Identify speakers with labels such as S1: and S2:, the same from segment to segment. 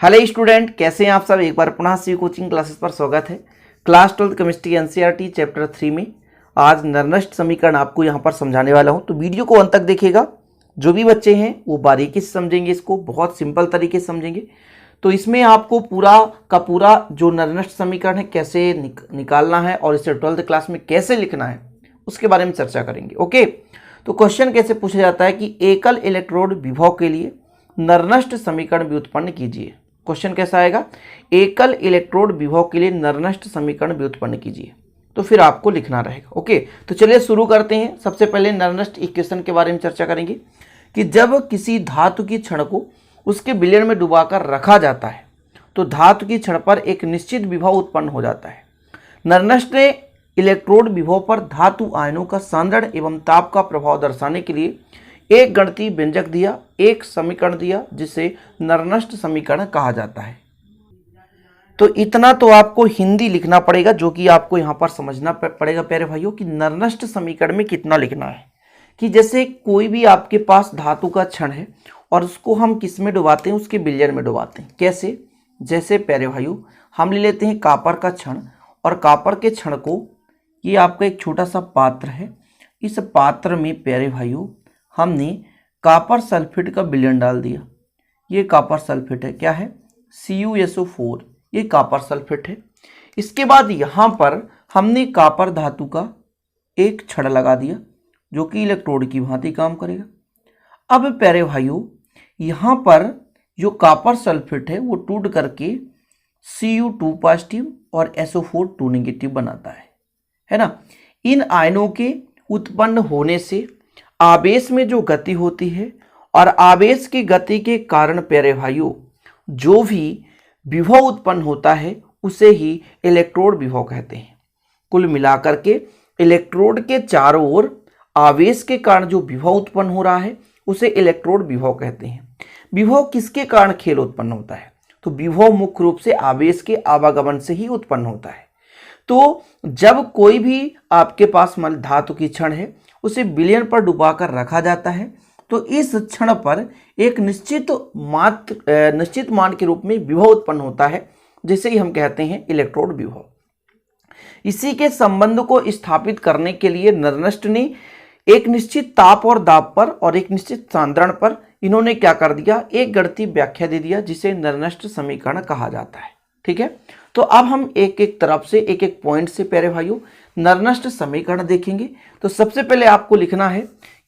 S1: Hello student, कैसे हैं आप सब। एक बार पुनः सी कोचिंग क्लासेस पर स्वागत है। क्लास 12 केमिस्ट्री एनसीईआरटी चैप्टर 3 में आज नरनष्ट समीकरण आपको यहाँ पर समझाने वाला हूँ, तो वीडियो को अंत तक देखिएगा। जो भी बच्चे हैं वो बारीकी से समझेंगे, इसको बहुत सिंपल तरीके से समझेंगे। तो इसमें आपको पूरा का पूरा जो नरनष्ट समीकरण है कैसे निकालना है और इसे 12th क्लास में कैसे लिखना है उसके बारे में चर्चा करेंगे। ओके, तो क्वेश्चन कैसे पूछा जाता है कि एकल इलेक्ट्रोड विभव के लिए नरनष्ट समीकरण व्युत्पन्न कीजिए। क्वेश्चन कैसा आएगा, एकल इलेक्ट्रोड विभव के लिए नरनष्ट समीकरण व्युत्पन्न कीजिए। तो फिर आपको लिखना रहेगा। ओके, तो चलिए शुरू करते हैं। सबसे पहले नरनष्ट इक्वेशन के बारे में चर्चा करेंगे कि जब किसी धातु की छड़ को उसके विलयन में डुबाकर रखा जाता है तो धातु की छड़ पर एक निश्चित विभव उत्पन्न हो जाता है। नरनष्ट ने इलेक्ट्रोड विभव पर धातु आयनों का सांद्रण एवं ताप का प्रभाव दर्शाने के लिए एक गणितीय व्यंजक दिया, एक समीकरण दिया जिसे नरनष्ट समीकरण कहा जाता है। तो इतना तो आपको हिंदी लिखना पड़ेगा, जो कि आपको यहाँ पर समझना पड़ेगा प्यारे भाइयों कि नरनष्ट समीकरण में कितना लिखना है। कि जैसे कोई भी आपके पास धातु का क्षण है और उसको हम किस में डुबाते हैं, उसके विलयन में डुबाते हैं। कैसे, जैसे प्यारे भाइयों हम ले लेते हैं कापर का क्षण, और कापर के क्षण को, ये आपका एक छोटा सा पात्र है, इस पात्र में प्यारे भाइयों हमने कॉपर सल्फेट का विलयन डाल दिया। ये कॉपर सल्फेट है, क्या है, CuSO4, ये कॉपर सल्फेट है। इसके बाद यहाँ पर हमने कॉपर धातु का एक छड़ लगा दिया जो कि इलेक्ट्रोड की भांति काम करेगा। अब प्यारे भाइयों यहाँ पर जो कॉपर सल्फेट है वो टूट करके Cu2 पॉजिटिव और SO4 2 नेगेटिव बनाता है ना। इन आयनों के उत्पन्न होने से आवेश में जो गति होती है और आवेश की गति के कारण प्यारे भाइयों जो भी विभव उत्पन्न होता है उसे ही इलेक्ट्रोड विभव कहते हैं। कुल मिलाकर के इलेक्ट्रोड के चारों ओर आवेश के कारण जो विभव उत्पन्न हो रहा है उसे इलेक्ट्रोड विभव कहते हैं। विभव किसके कारण खेल उत्पन्न होता है, तो विभव मुख्य रूप से आवेश के आवागमन से ही उत्पन्न होता है। तो जब कोई भी आपके पास धातु की छड़ है उसे विलयन पर डुबाकर रखा जाता है तो इस क्षण पर एक निश्चित मान के रूप में विभव उत्पन्न होता है, जिसे ही हम कहते हैं इलेक्ट्रोड विभव। इसी के संबंध को स्थापित करने के लिए नरनष्ट ने एक निश्चित ताप और दाब पर और एक निश्चित सांद्रण पर इन्होंने क्या कर दिया, एक गणितीय व्याख्या दे दिया जिसे नरनष्ट समीकरण कहा जाता है। ठीक है, तो अब हम एक एक तरफ से एक एक पॉइंट से प्यारे भाइयों नरनष्ट समीकरण देखेंगे। तो सबसे पहले आपको लिखना है,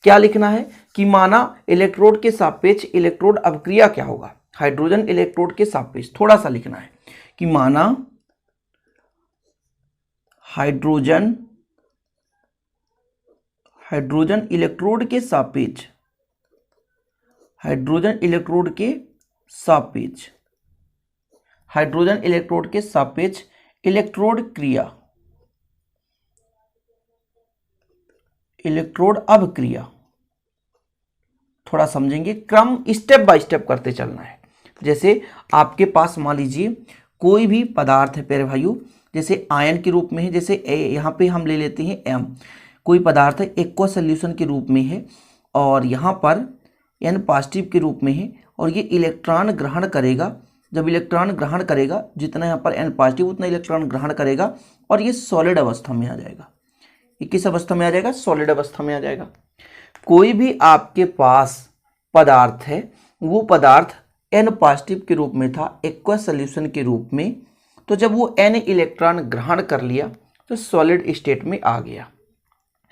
S1: क्या लिखना है कि माना इलेक्ट्रोड के सापेक्ष इलेक्ट्रोड अवक्रिया क्या होगा, हाइड्रोजन इलेक्ट्रोड के सापेक्ष थोड़ा सा लिखना है कि माना हाइड्रोजन इलेक्ट्रोड के सापेक्ष, हाइड्रोजन इलेक्ट्रोड के सापेक्ष इलेक्ट्रोड क्रिया, इलेक्ट्रोड अवक्रिया, थोड़ा समझेंगे, क्रम स्टेप बाय स्टेप करते चलना है। जैसे आपके पास मान लीजिए कोई भी पदार्थ है प्यारे भाइयों, जैसे आयन के रूप में है, जैसे यहाँ पे हम ले लेते हैं M, कोई पदार्थ है एक्वा सॉल्यूशन के रूप में है और यहाँ पर N पॉजिटिव के रूप में है और ये इलेक्ट्रॉन ग्रहण करेगा। जब इलेक्ट्रॉन ग्रहण करेगा, जितना यहाँ पर N पॉजिटिव उतना इलेक्ट्रॉन ग्रहण करेगा और ये सॉलिड अवस्था में आ जाएगा। ये किस अवस्था में आ जाएगा, सॉलिड अवस्था में आ जाएगा। कोई भी आपके पास पदार्थ है, वो पदार्थ N पॉजिटिव के रूप में था एक्वा सॉल्यूशन के रूप में, तो जब वो N इलेक्ट्रॉन ग्रहण कर लिया तो सॉलिड स्टेट में आ गया।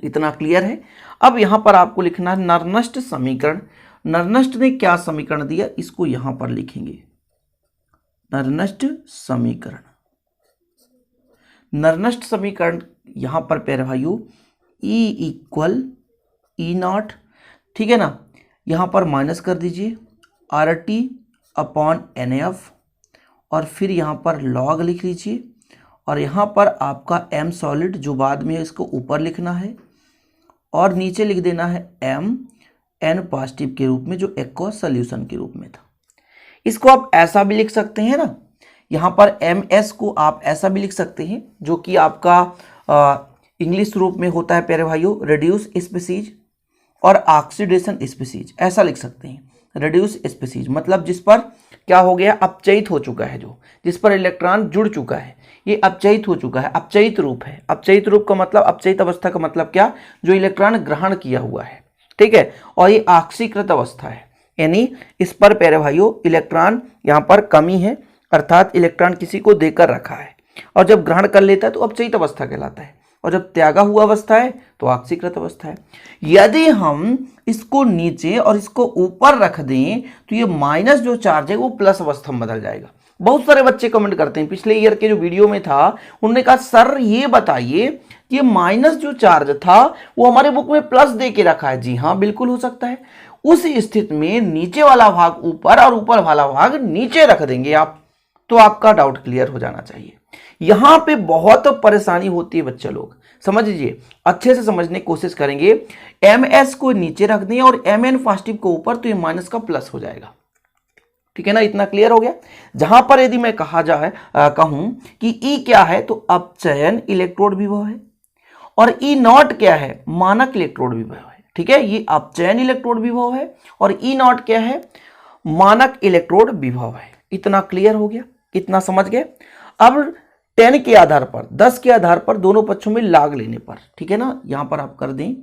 S1: इतना क्लियर है। अब यहाँ पर आपको लिखना है नरनष्ट समीकरण। नरनष्ट ने क्या समीकरण दिया, इसको यहाँ पर लिखेंगे, नरनष्ट समीकरण। नरनष्ट समीकरण यहाँ पर प्यारे भाइयों E = E0, ठीक है ना। यहाँ पर माइनस कर दीजिए RT/NF और फिर यहाँ पर लॉग लिख लीजिए और यहाँ पर आपका M सॉलिड जो बाद में इसको ऊपर लिखना है और नीचे लिख देना है M N पॉजिटिव के रूप में जो एक्वा सॉल्यूशन के रूप में था। इसको आप ऐसा भी लिख सकते हैं ना, यहाँ पर MS को आप ऐसा भी लिख सकते हैं जो कि आपका इंग्लिश रूप में होता है प्यारे भाइयों रिड्यूस स्पीसीज और ऑक्सीडेशन स्पीसीज, ऐसा लिख सकते हैं। रिड्यूस स्पीसीज मतलब जिस पर क्या हो गया, अपचयित हो चुका है, जो जिस पर इलेक्ट्रॉन जुड़ चुका है ये अपचयित हो चुका है, अपचयित रूप है। अपचयित रूप का मतलब, अपचयित अवस्था का मतलब क्या, जो इलेक्ट्रॉन ग्रहण किया हुआ है, ठीक है। और ये ऑक्सीकृत अवस्था है, यानी इस पर प्यारे भाइयों इलेक्ट्रॉन यहाँ पर कमी है, अर्थात इलेक्ट्रॉन किसी को देकर रखा है, और जब ग्रहण कर लेता है तो अपचयित अवस्था कहलाता है, और जब त्यागा हुआ अवस्था है तो ऑक्सीकृत अवस्था है। यदि हम इसको नीचे और इसको ऊपर रख दें तो ये माइनस जो चार्ज है वो प्लस अवस्था में बदल जाएगा। बहुत सारे बच्चे कमेंट करते हैं, पिछले ईयर के जो वीडियो में था उन्होंने कहा सर ये बताइए कि माइनस जो चार्ज था वो हमारे बुक में प्लस दे के रखा है। जी हाँ, बिल्कुल हो सकता है। उस स्थिति में नीचे वाला भाग ऊपर और ऊपर वाला भाग नीचे रख देंगे आप, तो आपका डाउट क्लियर हो जाना चाहिए। यहां पे बहुत परेशानी होती है बच्चे लोग, समझ लीजिए, अच्छे से समझने की कोशिश करेंगे। एमएस को नीचे रख दें और एमएन पॉजिटिव को ऊपर, तो ये माइनस का प्लस हो जाएगा, ठीक है ना, इतना क्लियर हो गया। जहां पर यदि मैं कहूं कि ई क्या है, तो अपचयन इलेक्ट्रोड विभव है, और ई नॉट क्या है, मानक इलेक्ट्रोड विभव है, ठीक है। ये अपचयन इलेक्ट्रोड विभव है और ई नॉट क्या है, मानक इलेक्ट्रोड विभव है। इतना क्लियर हो गया, इतना समझ गए। अब 10 के आधार पर, 10 के आधार पर दोनों पक्षों में लॉग लेने पर, ठीक है ना, यहां पर आप कर दें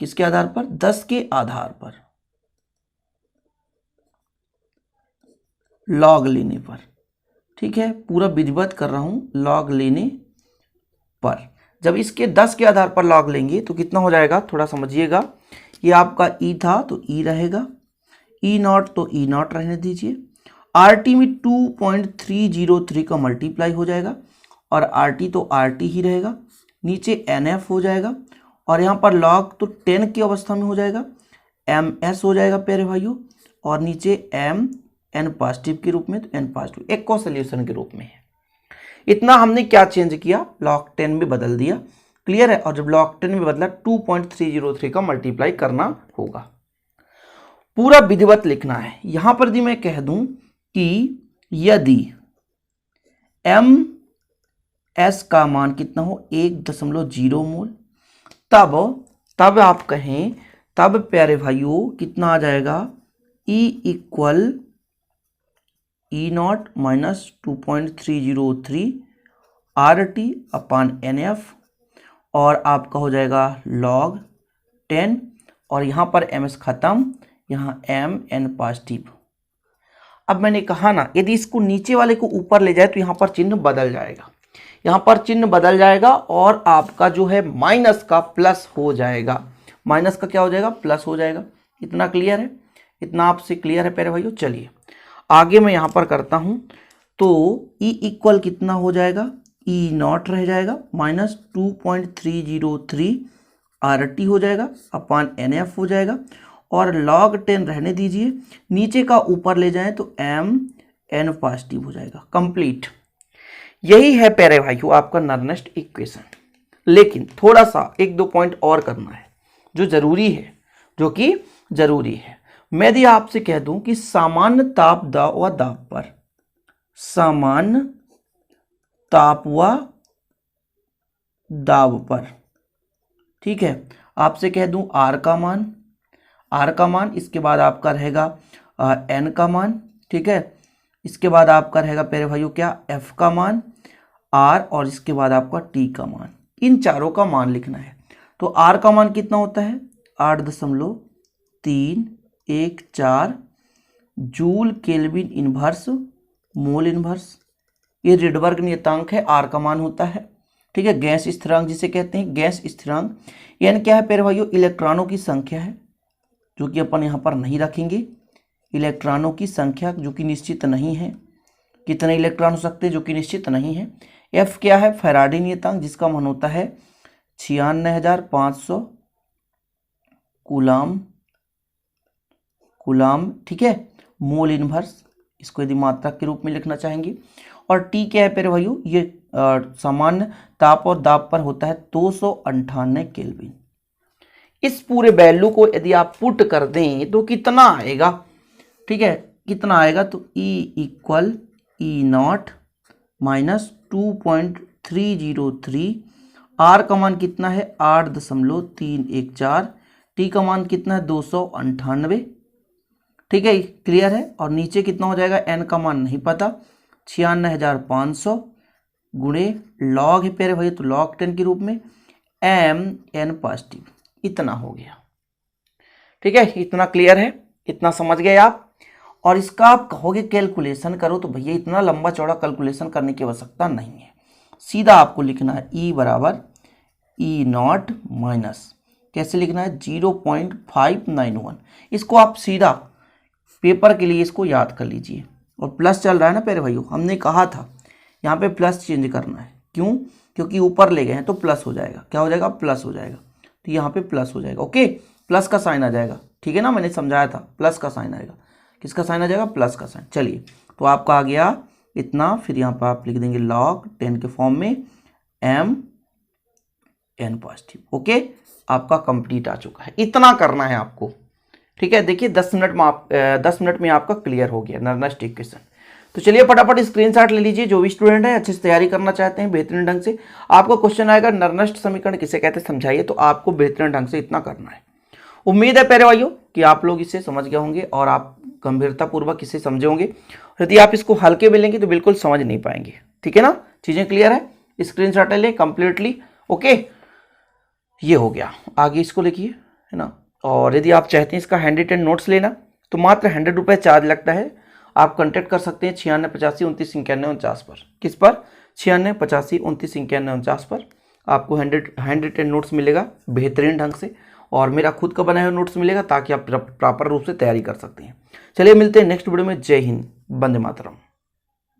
S1: किसके आधार पर, 10 के आधार पर लॉग लेने पर, ठीक है, पूरा विधिवत कर रहा हूं, लॉग लेने पर। जब इसके 10 के आधार पर लॉग लेंगे तो कितना हो जाएगा, थोड़ा समझिएगा। ये आपका ई था तो ई रहेगा, ई नॉट तो ई नॉट रहने दीजिए। आर टी में 2.303 का मल्टीप्लाई हो जाएगा, और आर टी तो आर टी ही रहेगा, नीचे एन एफ हो जाएगा, और यहाँ पर लॉग तो 10 की अवस्था में हो जाएगा, एम एस हो जाएगा प्यारे भाइयों, और नीचे एम एन पॉजिटिव के रूप में, तो एन पॉजिटिव एक्वा सोल्यूशन के रूप में है। इतना हमने क्या चेंज किया, लॉग 10 में बदल दिया, क्लियर है। और जब लॉग 10 में बदला 2.303 का मल्टीप्लाई करना होगा, पूरा विधिवत लिखना है। यहां पर यदि मैं कह दूं कि यदि एम एस का मान कितना हो, 1.0 मोल, तब आप कहें, तब प्यारे भाइयों कितना आ जाएगा, E equal E naught minus 2.303 R T upon N F, और आपका हो जाएगा लॉग 10, और यहाँ पर एम एस खत्म, यहाँ एम एन पॉजिटिव। अब मैंने कहा ना, यदि इसको नीचे वाले को ऊपर ले जाए तो यहाँ पर चिन्ह बदल जाएगा, यहाँ पर चिन्ह बदल जाएगा, और आपका जो है माइनस का प्लस हो जाएगा, माइनस का क्या हो जाएगा, प्लस हो जाएगा। इतना क्लियर है, इतना आपसे क्लियर है प्यारे भाइयों। चलिए आगे मैं यहाँ पर करता हूँ, तो ई इक्वल कितना हो जाएगा, ई नॉट रह जाएगा माइनस 2.303 आर टी हो जाएगा अपान एन एफ हो जाएगा, और लॉग 10 रहने दीजिए, नीचे का ऊपर ले जाएं तो एम एन पॉजिटिव हो जाएगा, कंप्लीट। यही है प्यारे भाइयों आपका नर्नेस्ट इक्वेशन। लेकिन थोड़ा सा 1-2 पॉइंट और करना है जो जरूरी है, जो कि जरूरी है। मैं यदि आपसे कह दूं कि सामान्य ताप व दाब पर, सामान्य ताप व दाब पर, ठीक है, आपसे कह दूं आर का मान, इसके बाद आपका रहेगा एन का मान, ठीक है, इसके बाद आपका रहेगा प्यारे भाइयों क्या, एफ का मान, आर, और इसके बाद आपका टी का मान। इन चारों का मान लिखना है। तो आर का मान कितना होता है, 8.314 joule kelvin inverse mole inverse. ये रिडबर्ग नियतांक है, आर का मान होता है, ठीक है। गैस स्थिरांक जिसे कहते हैं, गैस स्थिरांक, यानी क्या है प्यारे भाइयों, इलेक्ट्रॉनों की संख्या है, जो कि अपन यहाँ पर नहीं रखेंगे। इलेक्ट्रॉनों की संख्या जो कि निश्चित नहीं है, कितने इलेक्ट्रॉन हो सकते हैं जो कि निश्चित नहीं है। एफ क्या है, फैराडे नियतांक, जिसका मान होता है 96,500 कूलाम, ठीक है, मोल इनवर्स, इसको यदि मात्रक के रूप में लिखना चाहेंगे। और टी क्या है प्यारे भाइयों, ये सामान्य ताप और दाब पर होता है 298 केल्विन। इस पूरे वैल्यू को यदि आप पुट कर दें तो कितना आएगा, ठीक है, कितना आएगा, तो E equal E naught minus 2.303, R का मान कितना है 8.314, टी का मान कितना है 298, ठीक है, क्लियर है। और नीचे कितना हो जाएगा, एन का मान नहीं पता, 96,500 गुणे लॉग है प्यारे भाई तो लॉग 10 के रूप में एम एन पॉजिटिव, इतना हो गया। ठीक है, इतना क्लियर है, इतना समझ गए आप। और इसका आप कहोगे कैलकुलेशन करो, तो भैया इतना लंबा चौड़ा कैलकुलेशन करने की आवश्यकता नहीं है। सीधा आपको लिखना है ई बराबर ई नॉट माइनस, कैसे लिखना है, 0.591। इसको आप सीधा पेपर के लिए इसको याद कर लीजिए। और प्लस चल रहा है ना प्यारे भाइयों, हमने कहा था यहाँ पे प्लस चेंज करना है, क्यों, क्योंकि ऊपर ले गए हैं तो प्लस हो जाएगा, क्या हो जाएगा, प्लस हो जाएगा, तो यहाँ पे प्लस हो जाएगा। ओके, प्लस का साइन आ जाएगा, ठीक है ना, मैंने समझाया था, प्लस का साइन आएगा, किसका साइन आ जाएगा, प्लस का साइन। चलिए, तो आपका आ गया इतना, फिर यहाँ पर आप लिख देंगे log 10 के फॉर्म में एम एन पॉजिटिव। ओके, आपका कंप्लीट आ चुका है, इतना करना है आपको। ठीक है, देखिए 10 मिनट में आपका क्लियर हो गया नर्नेस्ट इक्वेशन। तो चलिए फटाफट स्क्रीनशॉट ले लीजिए, जो भी स्टूडेंट है अच्छे से तैयारी करना चाहते हैं बेहतरीन ढंग से। आपको क्वेश्चन आएगा नर्नेस्ट समीकरण किसे कहते हैं समझाइए, तो आपको बेहतरीन ढंग से इतना करना है। उम्मीद है प्यारे भाइयों कि आप लोग इसे समझ गए होंगे और आप गंभीरतापूर्वक इसे समझे होंगे। यदि आप इसको हल्के में लेंगे तो बिल्कुल समझ नहीं पाएंगे। ठीक है ना, चीजें क्लियर है, स्क्रीनशॉट ले कंप्लीटली। ओके, ये हो गया, आगे इसको लिखिए, है ना। और यदि आप चाहते हैं इसका हैंड रिटन नोट्स लेना तो मात्र 100 रुपये चार्ज लगता है। आप कांटेक्ट कर सकते हैं 968529 पर, किस पर, 968529 पर आपको हैंड रिटन नोट्स मिलेगा बेहतरीन ढंग से, और मेरा खुद का बनाया हुआ नोट्स मिलेगा ताकि आप प्रॉपर रूप से तैयारी कर सकते हैं। चलिए मिलते हैं नेक्स्ट वीडियो में। जय हिंद, वंदे मातरम।